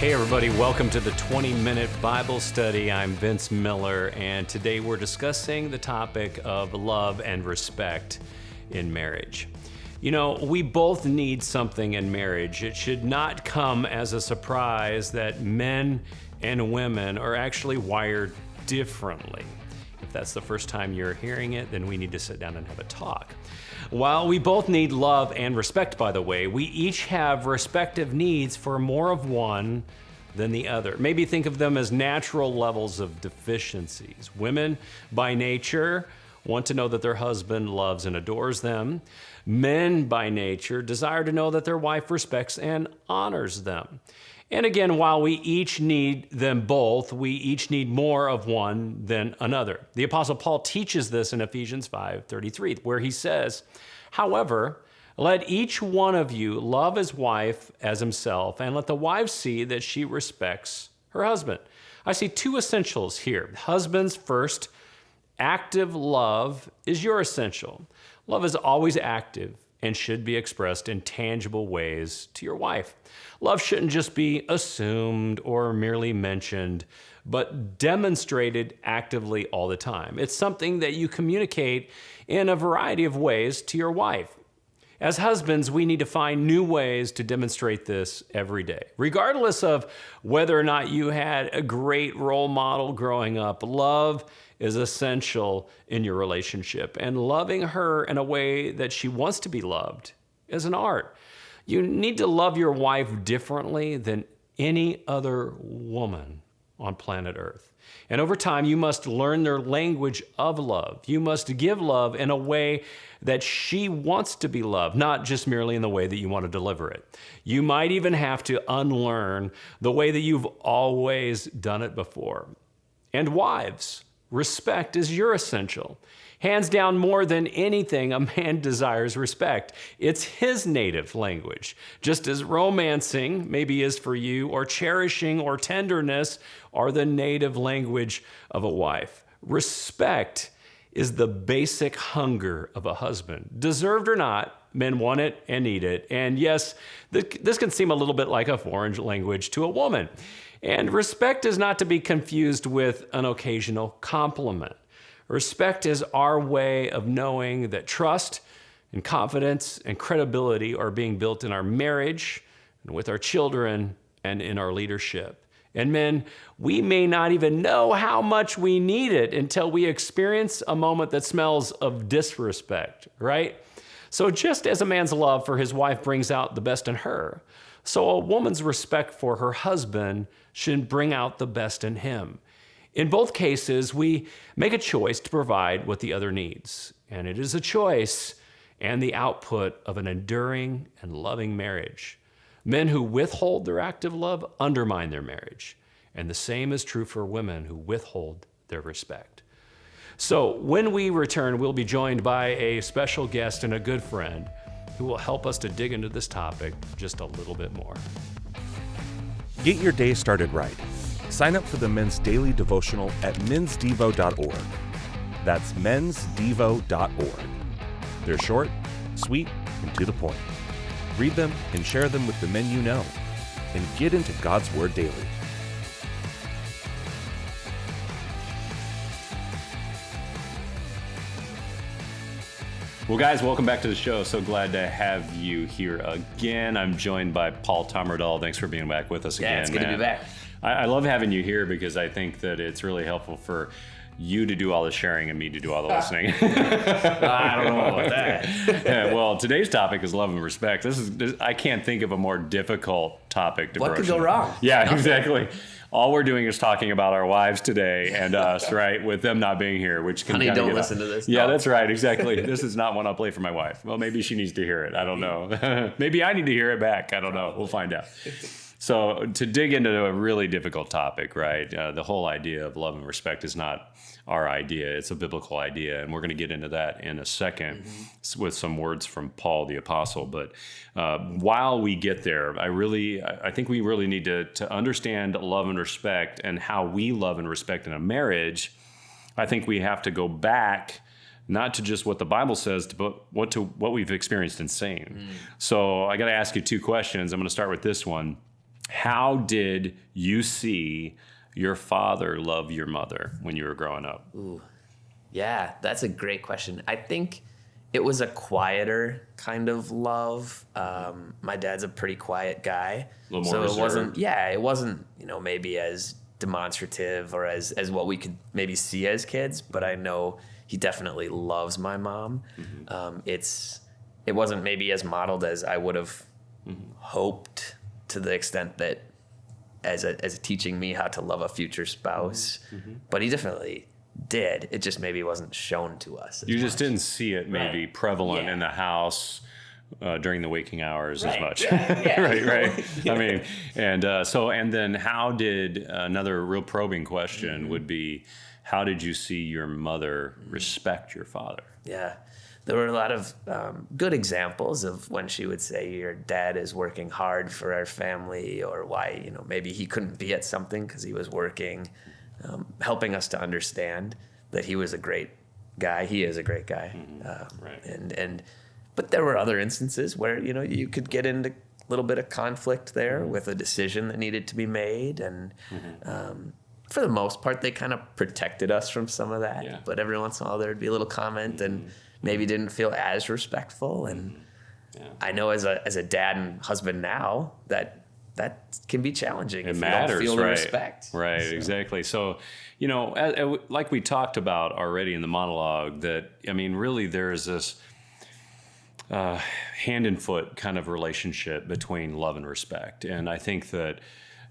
Hey everybody, welcome to the 20-Minute Bible Study. I'm Vince Miller, and today we're discussing the topic of love and respect in marriage. You know, we both need something in marriage. It should not come as a surprise that men and women are actually wired differently. If that's the first time you're hearing it, then we need to sit down and have a talk. While we both need love and respect, by the way, we each have respective needs for more of one than the other. Maybe think of them as natural levels of deficiencies. Women, by nature, want to know that their husband loves and adores them. Men, by nature, desire to know that their wife respects and honors them. And again, while we each need them both, we each need more of one than another. The Apostle Paul teaches this in Ephesians 5:33, where he says, "However, let each one of you love his wife as himself, and let the wife see that she respects her husband." I see two essentials here. Husbands first, active love is your essential. Love is always active and should be expressed in tangible ways to your wife. Love shouldn't just be assumed or merely mentioned, but demonstrated actively all the time. It's something that you communicate in a variety of ways to your wife. As husbands, we need to find new ways to demonstrate this every day. Regardless of whether or not you had a great role model growing up, love is essential in your relationship. And loving her in a way that she wants to be loved is an art. You need to love your wife differently than any other woman on planet Earth. And over time, you must learn their language of love. You must give love in a way that she wants to be loved, not just merely in the way that you want to deliver it. You might even have to unlearn the way that you've always done it before. And wives, respect is your essential. Hands down, more than anything, a man desires respect. It's his native language. Just as romancing maybe is for you, or cherishing or tenderness are the native language of a wife. Respect is the basic hunger of a husband. Deserved or not, men want it and need it. And yes, this can seem a little bit like a foreign language to a woman. And respect is not to be confused with an occasional compliment. Respect is our way of knowing that trust and confidence and credibility are being built in our marriage and with our children and in our leadership. And men, we may not even know how much we need it until we experience a moment that smells of disrespect, right? So just as a man's love for his wife brings out the best in her, so a woman's respect for her husband should bring out the best in him. In both cases, we make a choice to provide what the other needs. And it is a choice and the output of an enduring and loving marriage. Men who withhold their active love undermine their marriage. And the same is true for women who withhold their respect. So when we return, we'll be joined by a special guest and a good friend who will help us to dig into this topic just a little bit more. Get your day started right. Sign up for the Men's Daily Devotional at mensdevo.org. That's mensdevo.org. They're short, sweet, and to the point. Read them and share them with the men you know. And get into God's Word daily. Well, guys, welcome back to the show. So glad to have you here again. I'm joined by Paul Tommerdahl. Thanks for being back with us again. Yeah, it's good to be back. I love having you here because I think that it's really helpful for you to do all the sharing and me to do all the listening. I don't know about that. Yeah, well, today's topic is love and respect. I can't think of a more difficult topic to What could go wrong? Yeah, nothing. Exactly. All we're doing is talking about our wives today and us, right? With them not being here, which can Honey, don't listen to this. Yeah, that's right. Exactly. This is not one I'll play for my wife. Well, maybe she needs to hear it. I don't know. Maybe I need to hear it back. I don't know. We'll find out. So to dig into a really difficult topic, right? The whole idea of love and respect is not our idea. It's a biblical idea. And we're going to get into that in a second with some words from Paul the Apostle. But while we get there, I think we really need to understand love and respect and how we love and respect in a marriage. I think we have to go back not to just what the Bible says, but what we've experienced in Satan. So I got to ask you two questions. I'm going to start with this one. How did you see your father love your mother when you were growing up? Ooh, yeah, that's a great question. I think it was a quieter kind of love. My dad's a pretty quiet guy. A little more so reserved. it wasn't, maybe as demonstrative or as what we could maybe see as kids, but I know he definitely loves my mom. It wasn't maybe as modeled as I would have hoped, to the extent that as teaching me how to love a future spouse, but he definitely did. It just maybe wasn't shown to us. You just didn't see it maybe Right. prevalent Yeah. in the house during the waking hours as Right. much. Yeah. right. I mean, and then how did, another real probing question would be, how did you see your mother respect your father? Yeah. There were a lot of good examples of when she would say, your dad is working hard for our family, or why, maybe he couldn't be at something because he was working, helping us to understand that he was a great guy. He is a great guy. Right. But there were other instances where, you could get into a little bit of conflict there with a decision that needed to be made. And for the most part, they kind of protected us from some of that. Yeah. But every once in a while, there'd be a little comment and maybe didn't feel as respectful. And I know as a dad and husband now, that can be challenging It if matters, you don't feel the right? respect. Right, So, exactly. So, like we talked about already in the monologue, that, really there's this hand and foot kind of relationship between love and respect. And I think that,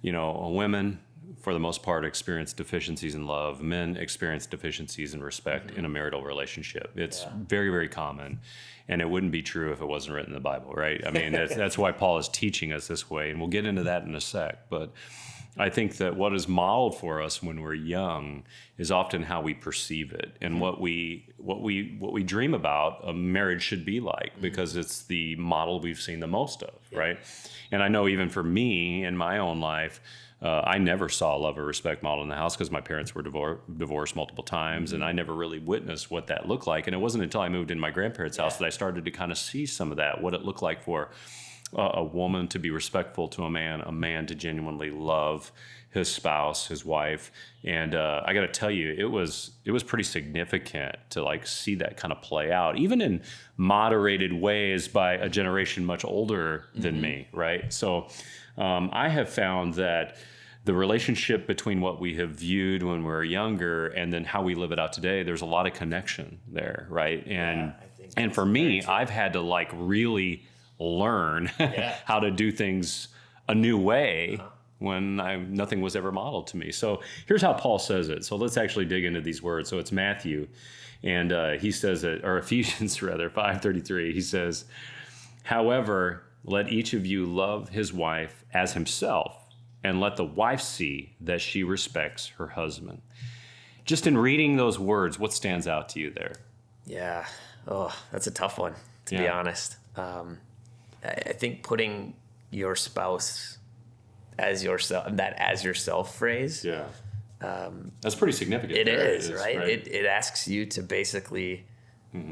women, for the most part, experience deficiencies in love. Men experience deficiencies in respect in a marital relationship. It's very, very common. And it wouldn't be true if it wasn't written in the Bible, right? I mean, that's why Paul is teaching us this way. And we'll get into that in a sec. But I think that what is modeled for us when we're young is often how we perceive it and what we dream about a marriage should be like, because it's the model we've seen the most of, right? And I know even for me in my own life, I never saw a love or respect model in the house because my parents were divorced multiple times, and I never really witnessed what that looked like. And it wasn't until I moved in my grandparents' house that I started to kind of see some of that, what it looked like for a woman to be respectful to a man to genuinely love his spouse, his wife. And I got to tell you, it was pretty significant to see that kind of play out, even in moderated ways by a generation much older than me, right? So I have found that the relationship between what we have viewed when we were younger and then how we live it out today, there's a lot of connection there, right? And for me, I've had to really learn how to do things a new way when nothing was ever modeled to me. So here's how Paul says it. So let's actually dig into these words. So it's Matthew, and he says it, or Ephesians rather, 5:33. He says, "However, let each of you love his wife as himself, and let the wife see that she respects her husband." Just in reading those words, what stands out to you there? Yeah. Oh, that's a tough one, to be honest. I think putting your spouse as yourself, that as yourself phrase. Yeah. That's pretty significant. It there. is, right? It asks you to basically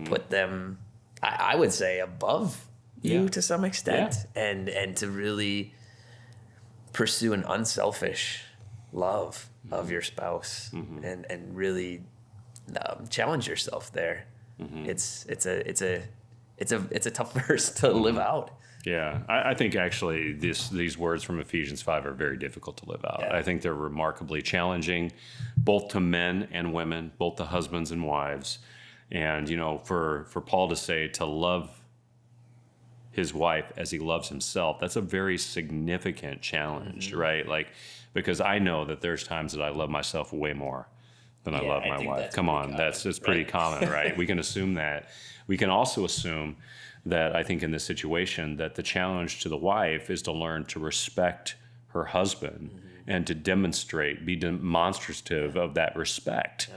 put them, I would say, above you to some extent, and to really pursue an unselfish love of your spouse, and really challenge yourself there. It's a tough verse to live out. Yeah, I think actually these words from Ephesians 5 are very difficult to live out. Yeah. I think they're remarkably challenging, both to men and women, both to husbands and wives. And, for Paul to say to love his wife as he loves himself, that's a very significant challenge, right? Because I know that there's times that I love myself way more than I love my wife. Come on, it's pretty common, right? We can assume that. We can also assume that I think in this situation that the challenge to the wife is to learn to respect her husband and to be demonstrative of that respect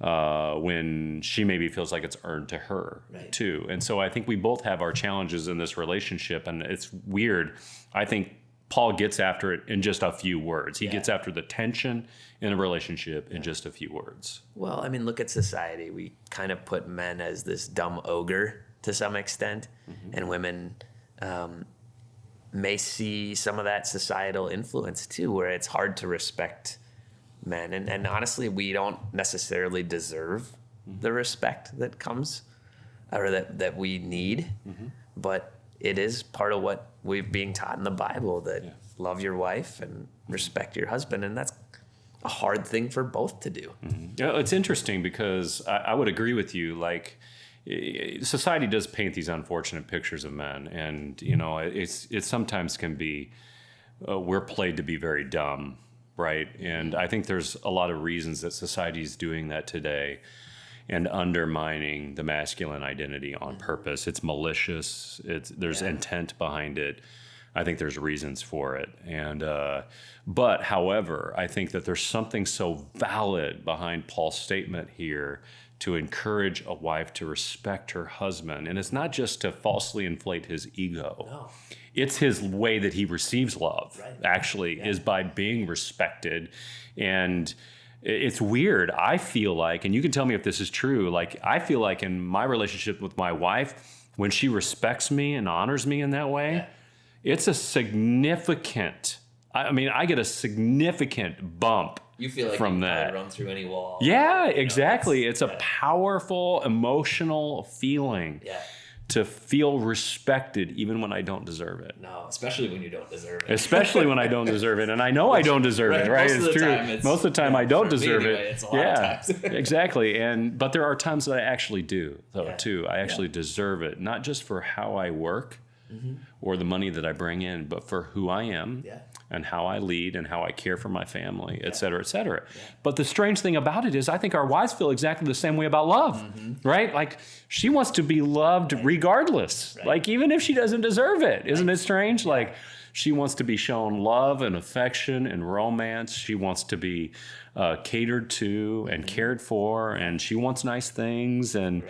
when she maybe feels like it's earned to her too. And so I think we both have our challenges in this relationship, and it's weird. I think Paul gets after it in just a few words. He gets after the tension in a relationship in just a few words. Well, I mean, look at society. We kind of put men as this dumb ogre to some extent, and women may see some of that societal influence too, where it's hard to respect men. And honestly, we don't necessarily deserve the respect that comes or that we need, but it is part of what we're being taught in the Bible, that love your wife and respect your husband. And that's a hard thing for both to do. Yeah, it's interesting because I would agree with you. Like, society does paint these unfortunate pictures of men, and it sometimes can be we're played to be very dumb, right? And I think there's a lot of reasons that society is doing that today and undermining the masculine identity on purpose. It's malicious. There's intent behind it. I think there's reasons for it. And but however, I think that there's something so valid behind Paul's statement here to encourage a wife to respect her husband. And it's not just to falsely inflate his ego. No. It's his way that he receives love, actually, is by being respected. And it's weird. I feel like, and you can tell me if this is true, like I feel like in my relationship with my wife, when she respects me and honors me in that way, it's a significant, I get a significant bump. You feel like from you that. run through any wall. Yeah, exactly. It's a powerful emotional feeling to feel respected even when I don't deserve it. No, especially when you don't deserve it. Especially when I don't deserve it. And I know I don't deserve it, right? Most It's true. Most of the time I don't deserve anyway, it. it's a lot of times. Exactly. But there are times that I actually do, though, too. I actually deserve it, not just for how I work or the money that I bring in, but for who I am. And how I lead and how I care for my family, et cetera, et cetera. But the strange thing about it is I think our wives feel exactly the same way about love, right? Like she wants to be loved regardless, like even if she doesn't deserve it. Isn't it strange? Like she wants to be shown love and affection and romance. She wants to be catered to and cared for, and she wants nice things. And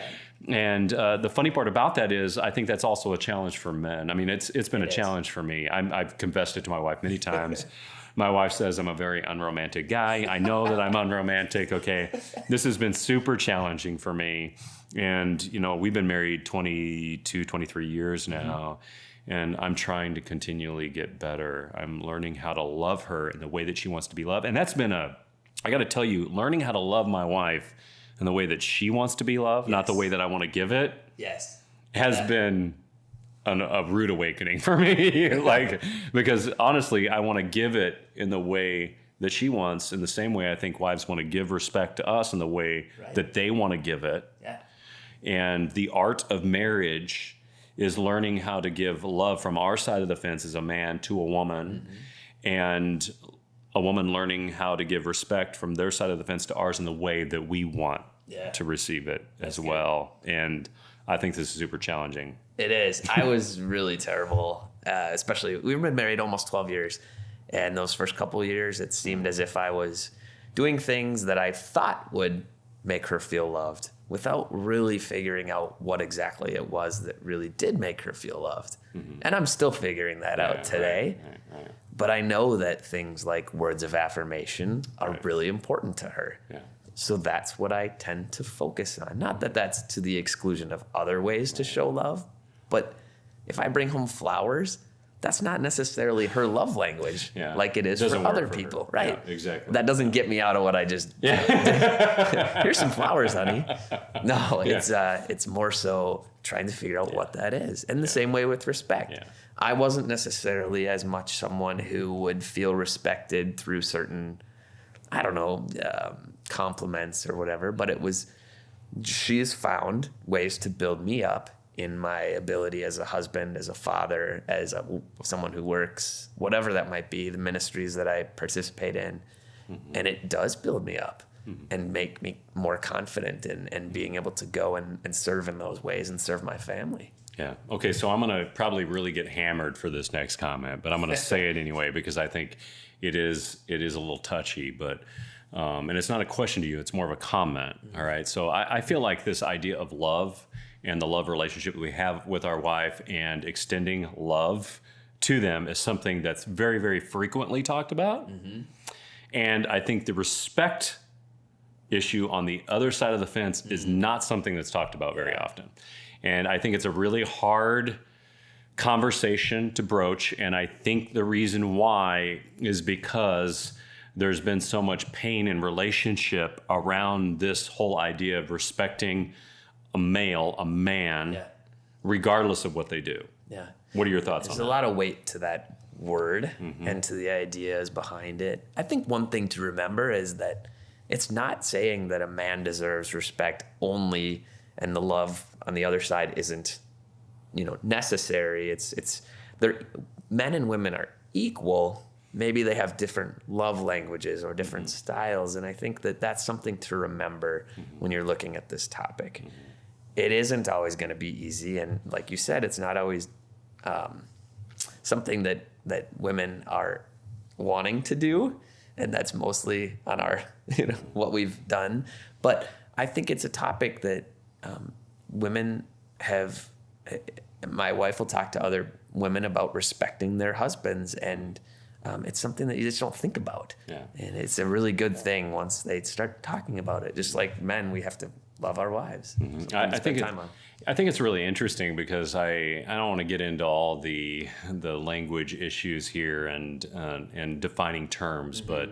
the funny part about that is I think that's also a challenge for men. I mean, it's been a challenge for me. I've confessed it to my wife many times. My wife says I'm a very unromantic guy. I know that I'm unromantic. Okay. This has been super challenging for me. And, we've been married 22, 23 years now. And I'm trying to continually get better. I'm learning how to love her in the way that she wants to be loved. And that's been I got to tell you, learning how to love my wife in the way that she wants to be loved, not the way that I want to give it, has been a rude awakening for me. Because honestly, I want to give it in the way that she wants, in the same way I think wives want to give respect to us in the way that they want to give it. And the art of marriage is learning how to give love from our side of the fence as a man to a woman, and a woman learning how to give respect from their side of the fence to ours in the way that we want to receive it as well. And I think this is super challenging. It is. I was really terrible, especially we've been married almost 12 years. And those first couple of years, it seemed as if I was doing things that I thought would make her feel loved without really figuring out what exactly it was that really did make her feel loved. And I'm still figuring that out today. Right. But I know that things like words of affirmation are really important to her. So that's what I tend to focus on. Not that that's to the exclusion of other ways to show love, but if I bring home flowers, that's not necessarily her love language like it is for other people, right? Yeah, exactly. That doesn't get me out of what I just did. Here's some flowers, honey. No, it's more so trying to figure out what that is. And the same way with respect. I wasn't necessarily as much someone who would feel respected through certain, compliments or whatever, but she has found ways to build me up in my ability as a husband, as a father, as someone who works, whatever that might be, the ministries that I participate in. And it does build me up and make me more confident in being able to go and serve in those ways and serve my family. Yeah. Okay. So I'm going to probably really get hammered for this next comment, but I'm going to say it anyway because I think it is a little touchy, but and it's not a question to you; it's more of a comment. All right. So I feel like this idea of love and the love relationship that we have with our wife and extending love to them is something that's very, very frequently talked about. And I think the respect issue on the other side of the fence is not something that's talked about very often. And I think it's a really hard conversation to broach, and I think the reason why is because there's been so much pain in relationship around this whole idea of respecting a man, regardless of what they do. Yeah. What are your thoughts There's on a that? lot of weight to that word and to the ideas behind it. I think one thing to remember is that it's not saying that a man deserves respect only and the love on the other side isn't, necessary. It's men and women are equal. Maybe they have different love languages or different styles. And I think that that's something to remember when you're looking at this topic. It isn't always going to be easy. And like you said, it's not always something that women are wanting to do. And that's mostly on our, what we've done. But I think it's a topic that women have. My wife will talk to other women about respecting their husbands, and it's something that you just don't think about. Yeah. And it's a really good thing once they start talking about it. Just like men, we have to love our wives. I think it's really interesting because I don't want to get into all the language issues here and defining terms, but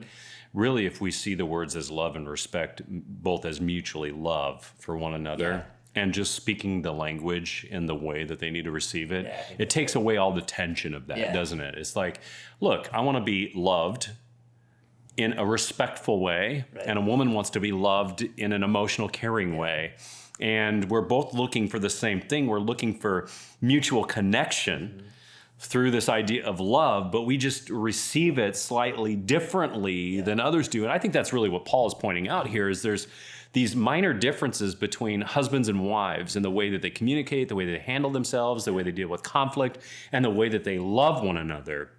really, if we see the words as love and respect, both as mutually love for one another. And just speaking the language in the way that they need to receive it, it takes away all the tension of that, doesn't it? It's like, look, I want to be loved in a respectful way, and a woman wants to be loved in an emotional, caring way. And we're both looking for the same thing. We're looking for mutual connection through this idea of love, but we just receive it slightly differently than others do. And I think that's really what Paul is pointing out here is there's these minor differences between husbands and wives in the way that they communicate, the way they handle themselves, the way they deal with conflict, and the way that they love one another.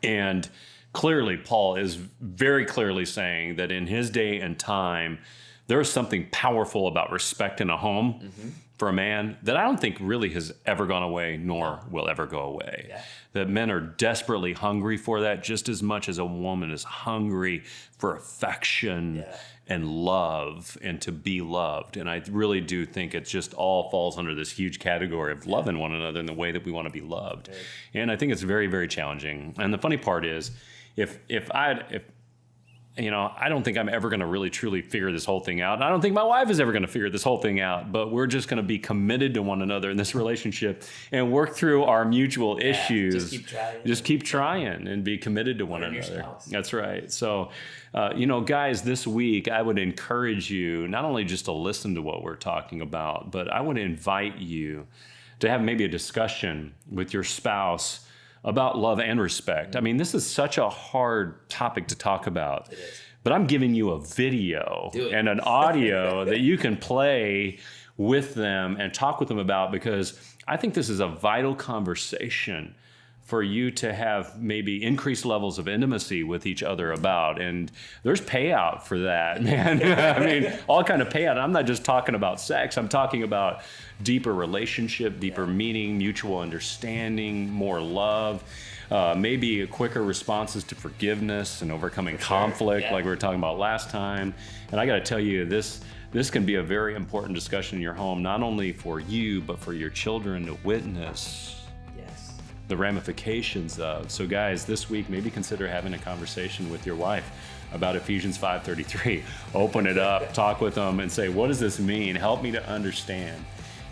And clearly, Paul is very clearly saying that in his day and time, there's something powerful about respect in a home for a man that I don't think really has ever gone away, nor will ever go away. Yeah. That men are desperately hungry for that just as much as a woman is hungry for affection and love and to be loved. And I really do think it just all falls under this huge category of loving one another in the way that we want to be loved. Right. And I think it's very, very challenging. And the funny part is, if I don't think I'm ever going to really truly figure this whole thing out. And I don't think my wife is ever going to figure this whole thing out, but we're just going to be committed to one another in this relationship and work through our mutual issues. Just keep trying and be committed to one another. That's right. So, guys, this week I would encourage you not only just to listen to what we're talking about, but I would invite you to have maybe a discussion with your spouse about love and respect. I mean, this is such a hard topic to talk about. It is. But I'm giving you a video and an audio that you can play with them and talk with them about, because I think this is a vital conversation for you to have maybe increased levels of intimacy with each other about. And there's payout for that, man. I mean, all kind of payout. I'm not just talking about sex. I'm talking about deeper relationship, deeper meaning, mutual understanding, more love, maybe quicker responses to forgiveness and overcoming conflict like we were talking about last time. And I got to tell you, this can be a very important discussion in your home, not only for you, but for your children to witness the ramifications of. So guys, this week, maybe consider having a conversation with your wife about Ephesians 5:33. Open it up, talk with them and say, what does this mean? Help me to understand.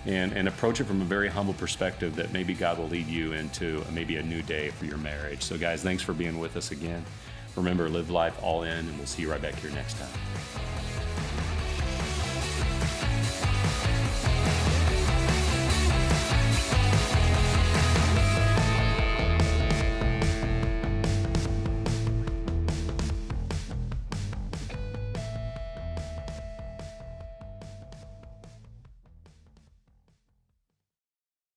And approach it from a very humble perspective that maybe God will lead you into maybe a new day for your marriage. So guys, thanks for being with us again. Remember, live life all in, and we'll see you right back here next time.